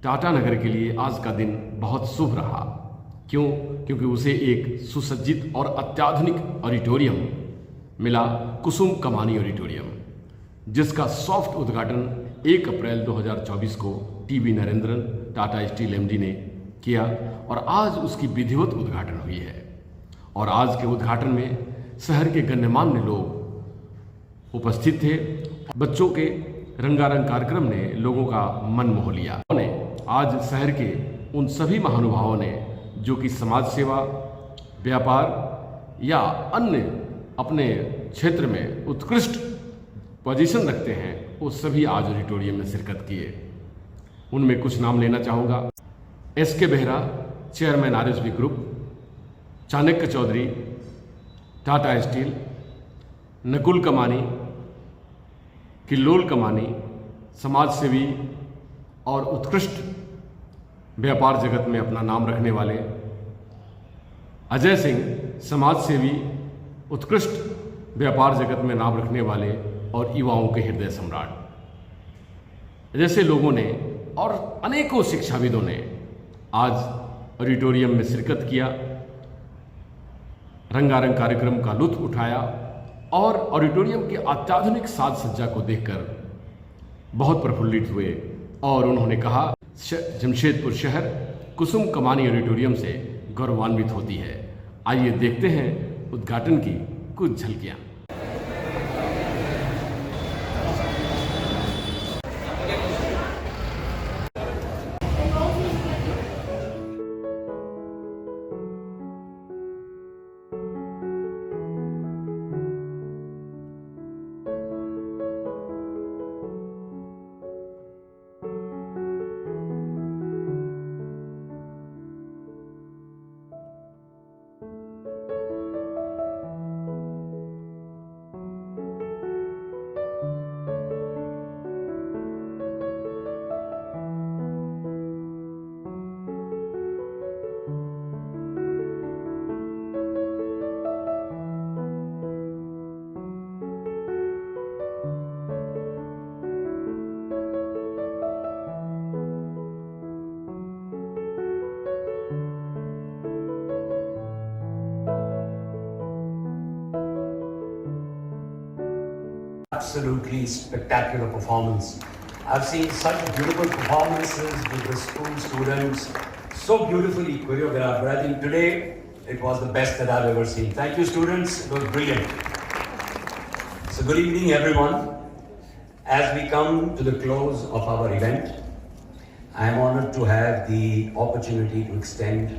टाटा नगर के लिए आज का दिन बहुत शुभ रहा। क्यों? क्योंकि उसे एक सुसज्जित और अत्याधुनिक ऑडिटोरियम मिला, कुसुम कमानी ऑडिटोरियम, जिसका सॉफ्ट उद्घाटन 1 अप्रैल 2024 को TV Narendran Tata steel MD ने किया और आज उसकी विधिवत उद्घाटन हुई है। और आज के उद्घाटन में शहर के गण्यमान्य लोग उपस्थित थे। बच्चों के रंगारंग कार्यक्रम ने लोगों का मन मोह लिया। आज शहर के उन सभी महानुभावों ने जो कि समाज सेवा, व्यापार या अन्य अपने क्षेत्र में उत्कृष्ट पोजीशन रखते हैं, वो सभी आज ऑडिटोरियम में शिरकत किए। उनमें कुछ नाम लेना चाहूँगा। S K Behera, chairman RSB group, Chanakya Chaudhary, Tata steel, Nakul Kamani, Killol कमानी, समाज सेवी और उत्कृष्ट व्यापार जगत में अपना नाम रखने वाले अजय सिंह, समाज सेवी, उत्कृष्ट व्यापार जगत में नाम रखने वाले और युवाओं के हृदय सम्राट जैसे लोगों ने और अनेकों शिक्षाविदों ने आज ऑडिटोरियम में शिरकत किया, रंगारंग कार्यक्रम का लुत्फ उठाया और ऑडिटोरियम की अत्याधुनिक साज सज्जा को देखकर बहुत प्रफुल्लित हुए और उन्होंने कहा, जमशेदपुर शहर कुसुम कमानी ऑडिटोरियम से गौरवान्वित होती है। आइए देखते हैं उद्घाटन की कुछ झलकियां। Absolutely spectacular performance. I've seen such beautiful performances with the school students, so beautifully choreographed. But I think today it was the best that I've ever seen. Thank you, students. It was brilliant. So good evening, everyone. As we come to the close of our event, I am honored to have the opportunity to extend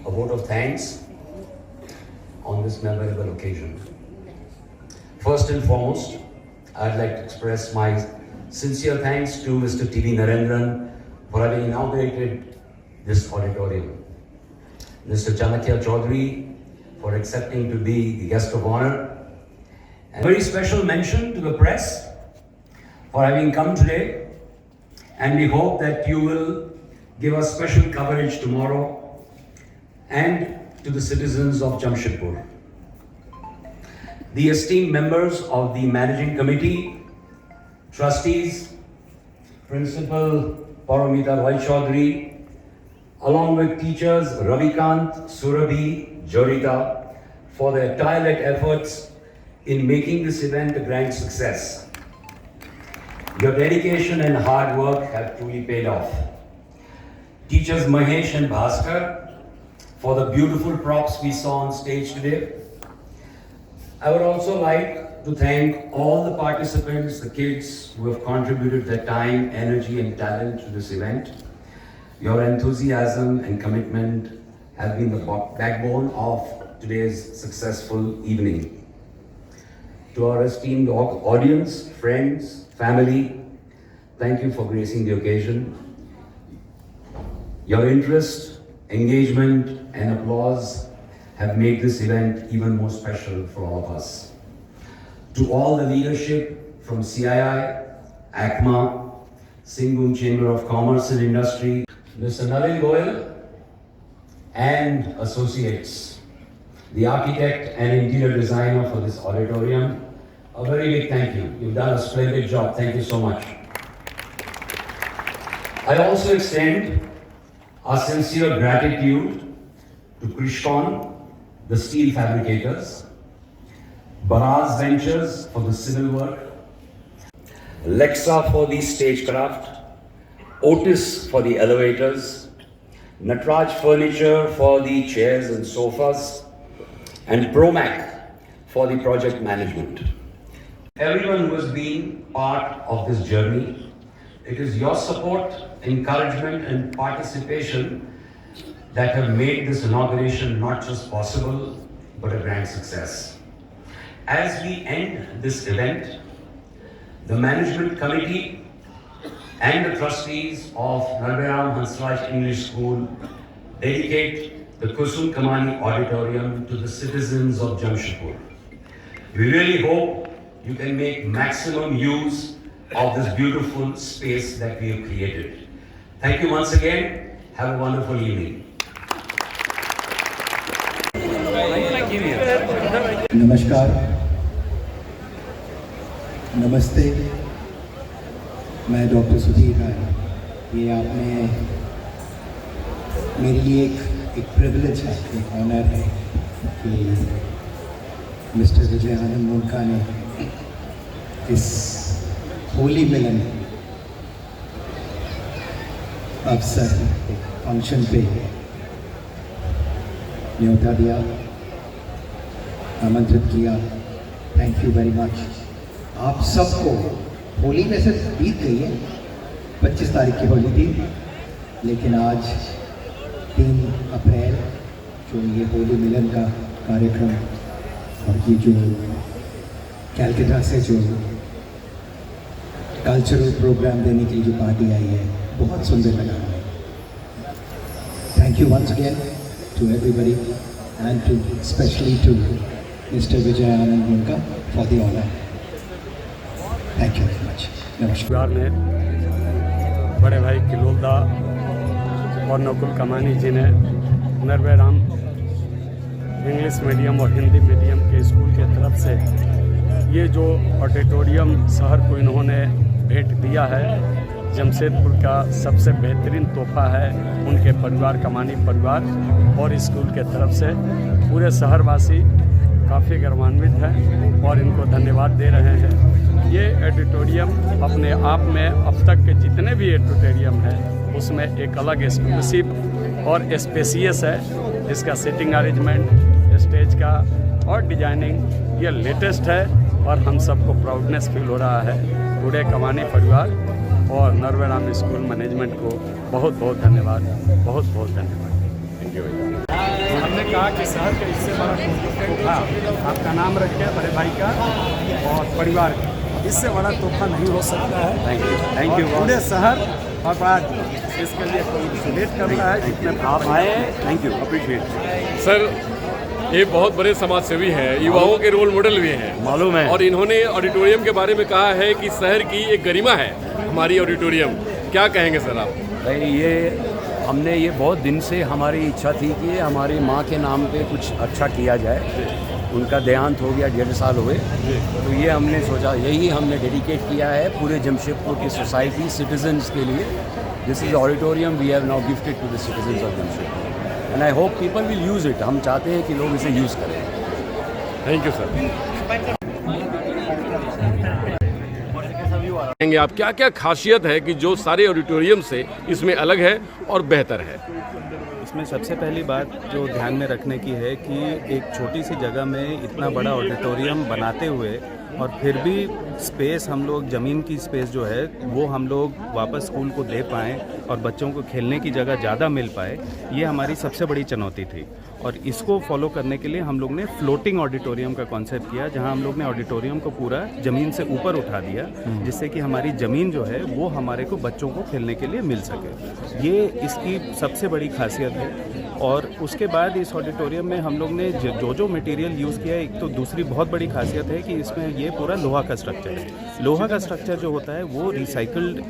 a vote of thanks on this memorable occasion. First and foremost, I'd like to express my sincere thanks to Mr. TV Narendran for having inaugurated this auditorium. Mr. Chanakya Chaudhary for accepting to be the guest of honor. And a very special mention to the press for having come today. And we hope that you will give us special coverage tomorrow, and to the citizens of Jamshedpur. The esteemed members of the Managing Committee, trustees, Principal Paramita Roy Chaudhary, along with teachers Ravikant, Surabhi, Jorita, for their tireless efforts in making this event a grand success. Your dedication and hard work have truly paid off. Teachers Mahesh and Bhaskar, for the beautiful props we saw on stage today. I would also like to thank all the participants, the kids who have contributed their time, energy and talent to this event. Your enthusiasm and commitment have been the backbone of today's successful evening. To our esteemed audience, friends, family, thank you for gracing the occasion. Your interest, engagement and applause have made this event even more special for all of us. To all the leadership from CII, ACMA, Singhbum Chamber of Commerce and Industry, Mr. Nalin Goyal and associates, the architect and interior designer for this auditorium, a very big thank you. You've done a splendid job. Thank you so much. I also extend our sincere gratitude to Krishkon, the steel fabricators, Baraz Ventures for the civil work, Lexa for the stagecraft, Otis for the elevators, Natraj Furniture for the chairs and sofas, and Promac for the project management. Everyone who has been part of this journey, it is your support, encouragement and participation that have made this inauguration not just possible, but a grand success. As we end this event, the management committee and the trustees of Narveram Hansraj English School dedicate the Kusum Kamani Auditorium to the citizens of Jamshedpur. We really hope you can make maximum use of this beautiful space that we have created. Thank you once again. Have a wonderful evening. नमस्कार, नमस्ते, मैं doctor Sudhir राय। ये आपने मेरे लिए एक privilege है, एक ऑनर है कि मिस्टर विजय आनंद मुंडका ने इस होली मिलन अवसर फंक्शन पे न्योता दिया, आमंत्रित किया। Thank you very much. आप सबको होली में से बीत गई है, 25 तारीख की होली थी, लेकिन आज 3 अप्रैल जो ये होली मिलन का कार्यक्रम और ये जो कैलकाटा से जो कल्चरल प्रोग्राम देने के लिए जो पार्टी आई है, बहुत सुंदर लगा हमें। Thank you once again to everybody and to specially to mister Vijay Anand Mundka for the honour. Thank you very much. नमस्कार। ने बड़े भाई किलोलदा और नकुल कमानी जी ने नरवेराम इंग्लिश मीडियम और हिंदी मीडियम के स्कूल के तरफ से ये जो ऑडिटोरियम शहर को इन्होंने भेंट दिया है, जमशेदपुर का सबसे बेहतरीन तोहफा है उनके परिवार, कमानी परिवार और स्कूल के तरफ से। पूरे शहरवासी काफ़ी गौरवान्वित हैं और इनको धन्यवाद दे रहे हैं। ये ऑडिटोरियम अपने आप में अब तक के जितने भी ऑडिटोरियम हैं उसमें एक अलग एक्सक्लूसिव और स्पेसियस है। इसका सीटिंग अरेंजमेंट, स्टेज का और डिजाइनिंग ये लेटेस्ट है और हम सबको प्राउडनेस फील हो रहा है। पूरे कमानी परिवार और नरवेराम स्कूल मैनेजमेंट को बहुत बहुत धन्यवाद, बहुत बहुत धन्यवाद। Thank you. हमने कहा कि शहर के इससे बड़ा तोहफा आपका नाम रख के बड़े भाई का और परिवार का, इससे बड़ा तोहफा नहीं हो सकता है। Thank you. पूरे शहर और बाद इसके लिए कॉन्ग्रेचुलेट कर रहा है जितने आप आए। Thank you, appreciate. सर, ये बहुत बड़े समाजसेवी हैं, युवाओं के रोल मॉडल भी हैं, मालूम है। और इन्होंने ऑडिटोरियम के बारे में कहा है कि शहर की एक गरिमा है हमारी ऑडिटोरियम। क्या कहेंगे सर आप? भाई ये बहुत दिन से हमारी इच्छा थी कि हमारी माँ के नाम पे कुछ अच्छा किया जाए। उनका देहांत हो गया, 1.5 साल हुए, तो ये हमने सोचा, यही हमने डेडिकेट किया है पूरे जमशेदपुर की सोसाइटी, सिटीजन्स के लिए। This is auditorium we have now gifted to the citizens of Jamshedpur and I hope people will use it. हम चाहते हैं कि लोग इसे यूज़ करें। Thank you sir. आप क्या क्या खासियत है कि जो सारे ऑडिटोरियम से इसमें अलग है और बेहतर है? इसमें सबसे पहली बात जो ध्यान में रखने की है कि एक छोटी सी जगह में इतना बड़ा ऑडिटोरियम बनाते हुए और फिर भी स्पेस हम लोग, ज़मीन की स्पेस जो है वो हम लोग वापस स्कूल को दे पाएँ और बच्चों को खेलने की जगह ज़्यादा मिल पाए, ये हमारी सबसे बड़ी चुनौती थी। और इसको फॉलो करने के लिए हम लोग ने फ्लोटिंग ऑडिटोरियम का कॉन्सेप्ट किया, जहां हम लोग ने ऑडिटोरियम को पूरा ज़मीन से ऊपर उठा दिया, जिससे कि हमारी ज़मीन जो है वो हमारे को बच्चों को खेलने के लिए मिल सके। ये इसकी सबसे बड़ी खासियत है। और उसके बाद इस ऑडिटोरियम में हम लोग ने जो मटेरियल यूज़ किया है, एक तो दूसरी बहुत बड़ी खासियत है कि इसमें ये पूरा लोहा का स्ट्रक्चर है। लोहा का स्ट्रक्चर जो होता है वो रिसाइकल्ड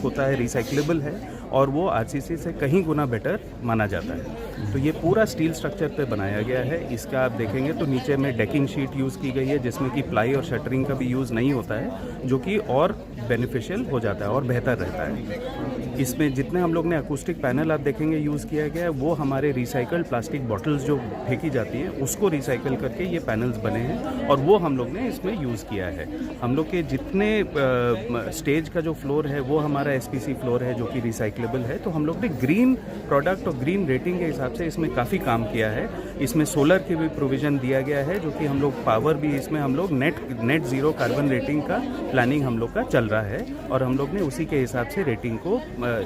होता है, रिसाइक्लेबल है और वो आरसीसी से कहीं गुना बेटर माना जाता है। तो ये पूरा स्टील स्ट्रक्चर पे बनाया गया है। इसका आप देखेंगे तो नीचे में डेकिंग शीट यूज़ की गई है, जिसमें कि प्लाई और शटरिंग का भी यूज़ नहीं होता है, जो कि और बेनिफिशियल हो जाता है और बेहतर रहता है। इसमें जितने हम लोग ने अकूस्टिक पैनल आप देखेंगे यूज़ किया गया है, वो हमारे रिसाइकल्ड प्लास्टिक बॉटल्स जो फेंकी जाती हैं उसको रिसाइकल करके ये पैनल्स बने हैं, और वो हम लोग ने इसमें यूज़ किया है। हम लोग के जितने स्टेज का जो फ्लोर है वो हमारा एसपीसी फ्लोर है, जो कि रिसाइक्लेबल है। तो हम लोग ने ग्रीन प्रोडक्ट और ग्रीन रेटिंग के हिसाब से इसमें काफ़ी काम किया है। इसमें सोलर की भी प्रोविज़न दिया गया है, जो कि हम लोग पावर भी इसमें हम लोग नेट ज़ीरो कार्बन रेटिंग का प्लानिंग हम लोग का चल रहा है, और हम लोग ने उसी के हिसाब से रेटिंग को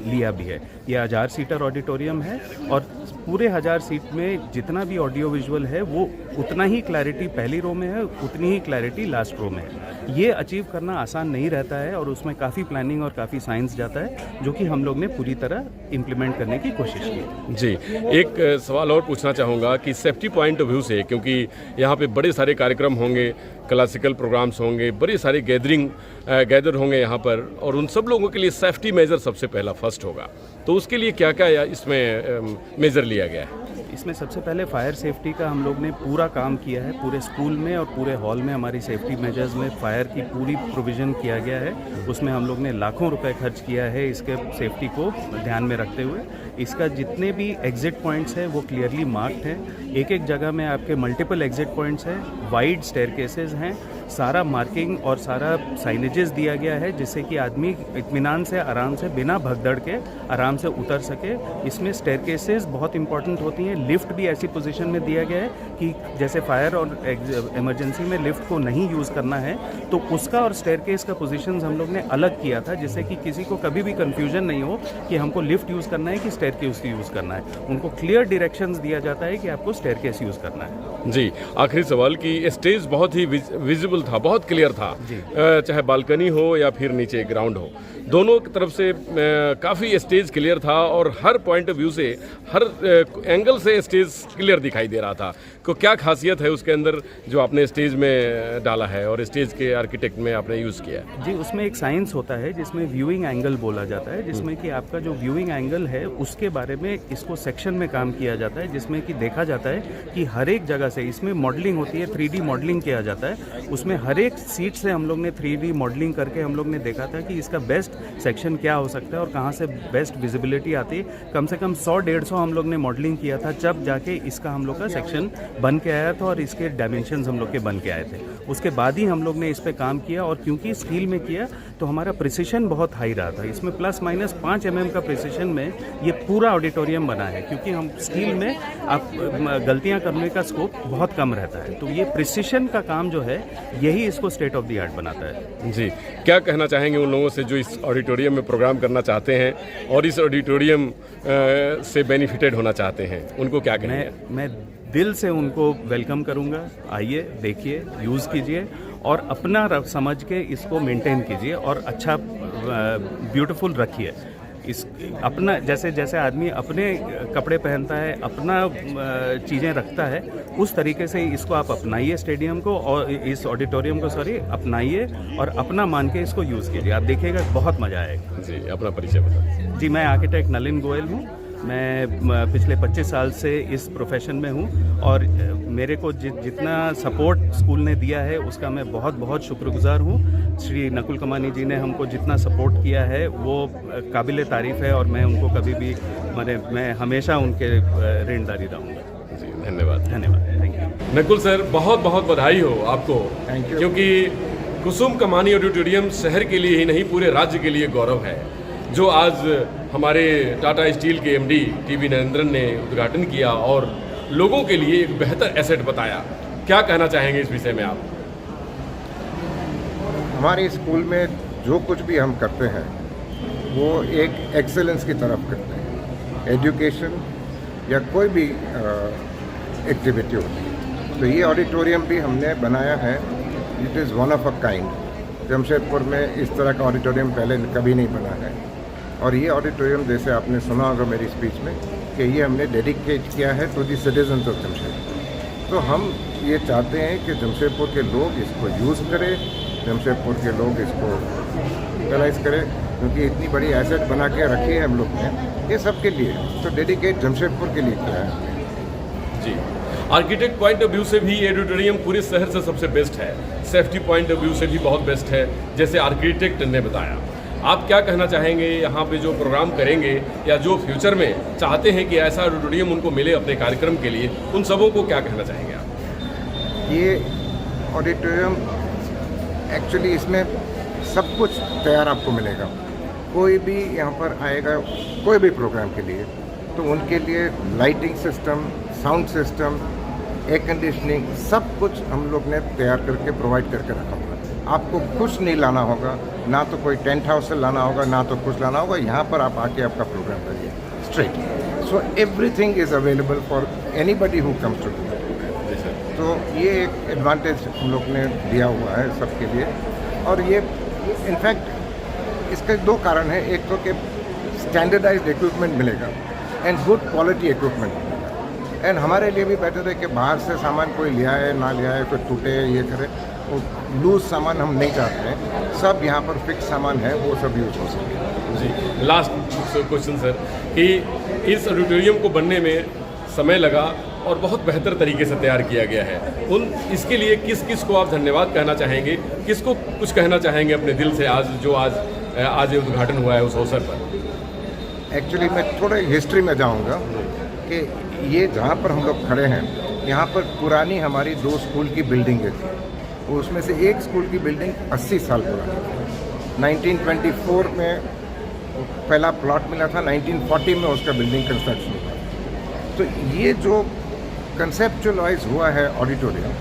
लिया भी है। यह 1000 सीटर ऑडिटोरियम है, और पूरे 1000 सीट में जितना भी ऑडियो विजुअल है वो उतना ही क्लैरिटी पहली रो में है, उतनी ही क्लैरिटी लास्ट रो में है। ये अचीव करना आसान नहीं रहता है, और उसमें काफ़ी प्लानिंग और काफ़ी साइंस जाता है, जो कि हम लोग ने पूरी तरह इम्प्लीमेंट करने की कोशिश की। जी, एक सवाल और पूछना चाहूँगा कि सेफ्टी पॉइंट ऑफ व्यू से, क्योंकि यहाँ पे बड़े सारे कार्यक्रम होंगे, क्लासिकल प्रोग्राम्स होंगे, बड़े सारे गैदर होंगे यहाँ पर, और उन सब लोगों के लिए सेफ्टी मेजर सबसे पहला फर्स्ट होगा, तो उसके लिए क्या क्या इसमें मेजर लिया गया है? इसमें सबसे पहले फायर सेफ्टी का हम लोग ने पूरा काम किया है। पूरे स्कूल में और पूरे हॉल में हमारी सेफ्टी मेजर्स में फायर की पूरी प्रोविज़न किया गया है। उसमें हम लोग ने लाखों रुपए खर्च किया है इसके सेफ्टी को ध्यान में रखते हुए। इसका जितने भी एग्जिट पॉइंट्स हैं वो क्लियरली मार्क्ड हैं। एक एक जगह में आपके मल्टीपल एग्जिट पॉइंट्स हैं, वाइड स्टेयरकेसेस हैं, सारा मार्किंग और सारा साइनेजेस दिया गया है, जिससे कि आदमी इत्मीनान से आराम से बिना भगदड़ के आराम से उतर सके। इसमें स्टेयरकेसेस बहुत इंपॉर्टेंट होती हैं। लिफ्ट भी ऐसी पोजीशन में दिया गया है कि जैसे फायर और इमरजेंसी में लिफ्ट को नहीं यूज़ करना है, तो उसका और स्टेयरकेस का पोजीशंस हम लोग ने अलग किया था, जिससे कि किसी को कभी भी कंफ्यूजन नहीं हो कि हमको लिफ्ट यूज़ करना है कि स्टेयरकेस यूज़ करना है। उनको क्लियर डायरेक्शंस दिया जाता है कि आपको स्टेयरकेस यूज़ करना है। जी, आखिरी सवाल कि स्टेज बहुत ही विजिबल था, बहुत क्लियर था, चाहे बालकनी हो या फिर नीचे ग्राउंड हो, दोनों तरफ से काफ़ी स्टेज क्लियर था, और हर पॉइंट ऑफ व्यू से, हर एंगल से स्टेज क्लियर दिखाई दे रहा था। तो क्या खासियत है उसके अंदर जो आपने स्टेज में डाला है और स्टेज के आर्किटेक्ट में आपने यूज़ किया है? जी, उसमें एक साइंस होता है जिसमें व्यूइंग एंगल बोला जाता है, जिसमें कि आपका जो व्यूइंग एंगल है उसके बारे में इसको सेक्शन में काम किया जाता है, जिसमें कि देखा जाता है कि हर एक जगह से इसमें मॉडलिंग होती है, 3D मॉडलिंग किया जाता है। उसमें हर एक सीट से हम लोग ने 3D मॉडलिंग करके हम लोग ने देखा था कि इसका बेस्ट सेक्शन क्या हो सकता है और कहाँ से बेस्ट विजिबिलिटी आती है। कम से कम 100-150 हम लोग ने मॉडलिंग किया था, जब जाके इसका हम लोग का सेक्शन बन के आया था और इसके डायमेंशंस हम लोग के बन के आए थे। उसके बाद ही हम लोग ने इस पे काम किया, और क्योंकि स्टील में किया तो हमारा प्रिसिशन बहुत हाई रहा था। इसमें ±5 mm का प्रिसिशन में ये पूरा ऑडिटोरियम बना है, क्योंकि हम स्टील में आप गलतियाँ करने का स्कोप बहुत कम रहता है। तो ये प्रिसिशन का काम जो है यही इसको स्टेट ऑफ द आर्ट बनाता है। जी, क्या कहना चाहेंगे उन लोगों से जो इस ऑडिटोरियम में प्रोग्राम करना चाहते हैं और इस ऑडिटोरियम से बेनिफिटेड होना चाहते हैं, उनको क्या कहेंगे? मैं दिल से उनको वेलकम करूंगा। आइए, देखिए, यूज़ कीजिए, और अपना समझ के इसको मेंटेन कीजिए, और अच्छा ब्यूटीफुल रखिए। इस अपना जैसे जैसे आदमी अपने कपड़े पहनता है, अपना चीज़ें रखता है, उस तरीके से इसको आप अपनाइए, स्टेडियम को और इस ऑडिटोरियम को अपनाइए, और अपना मान के इसको यूज़ कीजिए। आप देखिएगा बहुत मज़ा आएगा। जी, अपना परिचय बताइए। जी, मैं आर्किटेक्ट नलिन गोयल हूँ। मैं पिछले 25 साल से इस प्रोफेशन में हूँ, और मेरे को जितना सपोर्ट स्कूल ने दिया है उसका मैं बहुत बहुत शुक्रगुजार हूँ। श्री नकुल कमानी जी ने हमको जितना सपोर्ट किया है वो काबिल तारीफ़ है, और मैं उनको कभी भी मैं हमेशा उनके ऋणदारी रहूँगा। जी, धन्यवाद। थैंक यू नकुल सर, बहुत बहुत बधाई हो आपको, क्योंकि कुसुम कमानी ऑडिटोरियम शहर के लिए ही नहीं पूरे राज्य के लिए गौरव है, जो आज हमारे टाटा स्टील के एमडी टीवी नरेंद्रन ने उद्घाटन किया और लोगों के लिए एक बेहतर एसेट बताया। क्या कहना चाहेंगे इस विषय में आप? हमारे स्कूल में जो कुछ भी हम करते हैं वो एक एक्सेलेंस की तरफ करते हैं। एजुकेशन या कोई भी एक्टिविटी होती है, तो ये ऑडिटोरियम भी हमने बनाया है। It is one of a kind. Jamshedpur में इस तरह का ऑडिटोरियम पहले कभी नहीं बना है, और ये ऑडिटोरियम, जैसे आपने सुना होगा मेरी स्पीच में, कि ये हमने डेडिकेट किया है to the citizens of Jamshedpur. तो हम ये चाहते हैं कि जमशेदपुर के लोग इसको यूज़ करें, जमशेदपुर के लोग इसको यूटिलाइज़ करें, क्योंकि इतनी बड़ी एसेट बना के रखी है हम लोग ने ये सब के लिए तो डेडिकेट जमशेदपुर के लिए किया है। जी, आर्किटेक्ट पॉइंट ऑफ व्यू से भी ये ऑडिटोरियम पूरे शहर से सबसे बेस्ट है, सेफ्टी पॉइंट ऑफ व्यू से भी बहुत बेस्ट है, जैसे आर्किटेक्ट ने बताया। आप क्या कहना चाहेंगे यहाँ पे जो प्रोग्राम करेंगे या जो फ्यूचर में चाहते हैं कि ऐसा ऑडिटोरियम उनको मिले अपने कार्यक्रम के लिए, उन सबों को क्या कहना चाहेंगे आप? ये ऑडिटोरियम एक्चुअली इसमें सब कुछ तैयार आपको मिलेगा। कोई भी यहाँ पर आएगा कोई भी प्रोग्राम के लिए तो उनके लिए lighting system, sound system, air conditioning सब कुछ हम लोग ने तैयार करके प्रोवाइड करके रखा होगा। आपको कुछ नहीं लाना होगा, ना तो कोई टेंट हाउस से लाना होगा, ना तो कुछ लाना होगा। यहाँ पर आप आके आपका प्रोग्राम करिए straight. So everything is available for anybody who comes to do. तो ये एक एडवांटेज हम लोग ने दिया हुआ है सबके लिए। और ये इनफैक्ट इसके दो कारण हैं। एक तो कि स्टैंडर्डाइज्ड इक्विपमेंट मिलेगा एंड गुड क्वालिटी इक्विपमेंट मिलेगा। एंड हमारे लिए भी बेटर है कि बाहर से सामान कोई ले आए ना ले आए, कोई टूटे ये करे, वो लूज सामान हम नहीं चाहते हैं। सब यहाँ पर फिक्स सामान है, वो सब यूज हो सके। जी, लास्ट क्वेश्चन सर, कि इस ऑडिटोरियम को बनने में समय लगा और बहुत बेहतर तरीके से तैयार किया गया है, इसके लिए किस किस को आप धन्यवाद कहना चाहेंगे, किसको कुछ कहना चाहेंगे अपने दिल से आज उद्घाटन हुआ है उस अवसर पर? एक्चुअली मैं थोड़े हिस्ट्री में जाऊंगा कि ये जहाँ पर हम लोग खड़े हैं, यहाँ पर पुरानी हमारी 2 स्कूल की बिल्डिंगें थी। उसमें से एक स्कूल की बिल्डिंग 80 साल पुरानी। 1924 में पहला प्लॉट मिला था, 1940 में उसका बिल्डिंग कंस्ट्रक्शन हुआ। तो ये जो कंसेप्चुअलाइज हुआ है ऑडिटोरियम,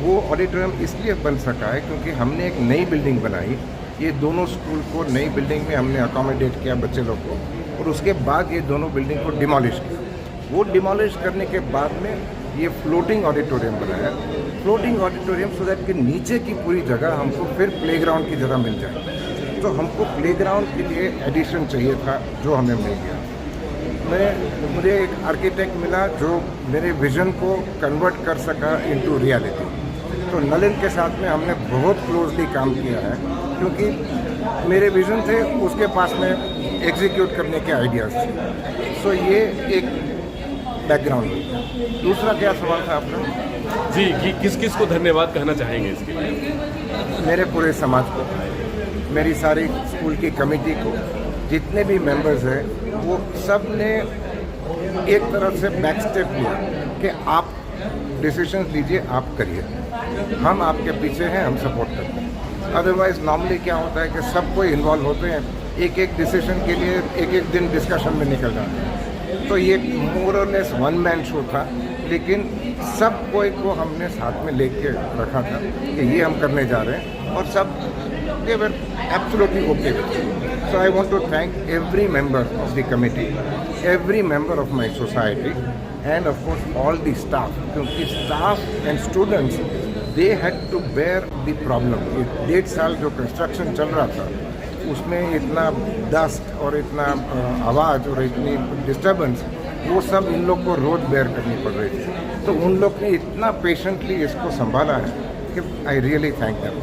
वो ऑडिटोरियम इसलिए बन सका है क्योंकि हमने एक नई बिल्डिंग बनाई। ये दोनों स्कूल को नई बिल्डिंग में हमने अकोमोडेट किया बच्चे लोग को, और उसके बाद ये दोनों बिल्डिंग को डिमोलिश किया। वो डिमोलिश करने के बाद में ये फ्लोटिंग ऑडिटोरियम बनाया। फ्लोटिंग ऑडिटोरियम सो दैट कि नीचे की पूरी जगह हमको फिर प्लेग्राउंड की जगह मिल जाए। तो हमको प्लेग्राउंड के लिए एडिशन चाहिए था, जो हमें मिल गया। मुझे एक आर्किटेक्ट मिला जो मेरे विजन को कन्वर्ट कर सका इनटू रियलिटी। तो नलिन के साथ में हमने बहुत क्लोजली काम किया है, क्योंकि मेरे विजन थे, उसके पास में एग्जीक्यूट करने के आइडियाज़ थे। सो ये एक बैकग्राउंड। दूसरा क्या सवाल था आपका? जी, कि किस किस को धन्यवाद कहना चाहेंगे इसके लिए? मेरे पूरे समाज को, मेरी सारी स्कूल की कमेटी को, जितने भी मेंबर्स हैं, वो सब ने एक तरह से बैक स्टेप लिया कि आप डिसीजन लीजिए, आप करिए, हम आपके पीछे हैं, हम सपोर्ट करते हैं। अदरवाइज नॉर्मली क्या होता है कि सब कोई इन्वॉल्व होते हैं, एक एक डिसीजन के लिए एक एक दिन डिस्कशन में निकल जाते हैं। तो ये मोर और लेस वन मैन शो था, लेकिन सब कोई को हमने साथ में लेके रखा था कि ये हम करने जा रहे हैं, और सब they were absolutely okay with it. So I want to thank every member of the committee, every member of my society, and of course all the staff. क्योंकि staff and students, they had to bear the problem. 1.5 साल जो construction चल रहा था, उसमें इतना dust और इतना आवाज़ और इतनी डिस्टर्बेंस, वो सब इन लोग को रोज बेयर करनी पड़ रही थी। तो उन लोग ने इतना पेशेंटली इसको संभाला है कि I really thank them.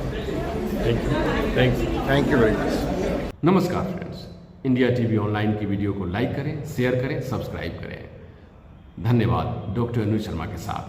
Thank you very much. नमस्कार फ्रेंड्स, इंडिया टीवी ऑनलाइन की वीडियो को लाइक करें, शेयर करें, सब्सक्राइब करें। धन्यवाद डॉक्टर अनुज शर्मा के साथ।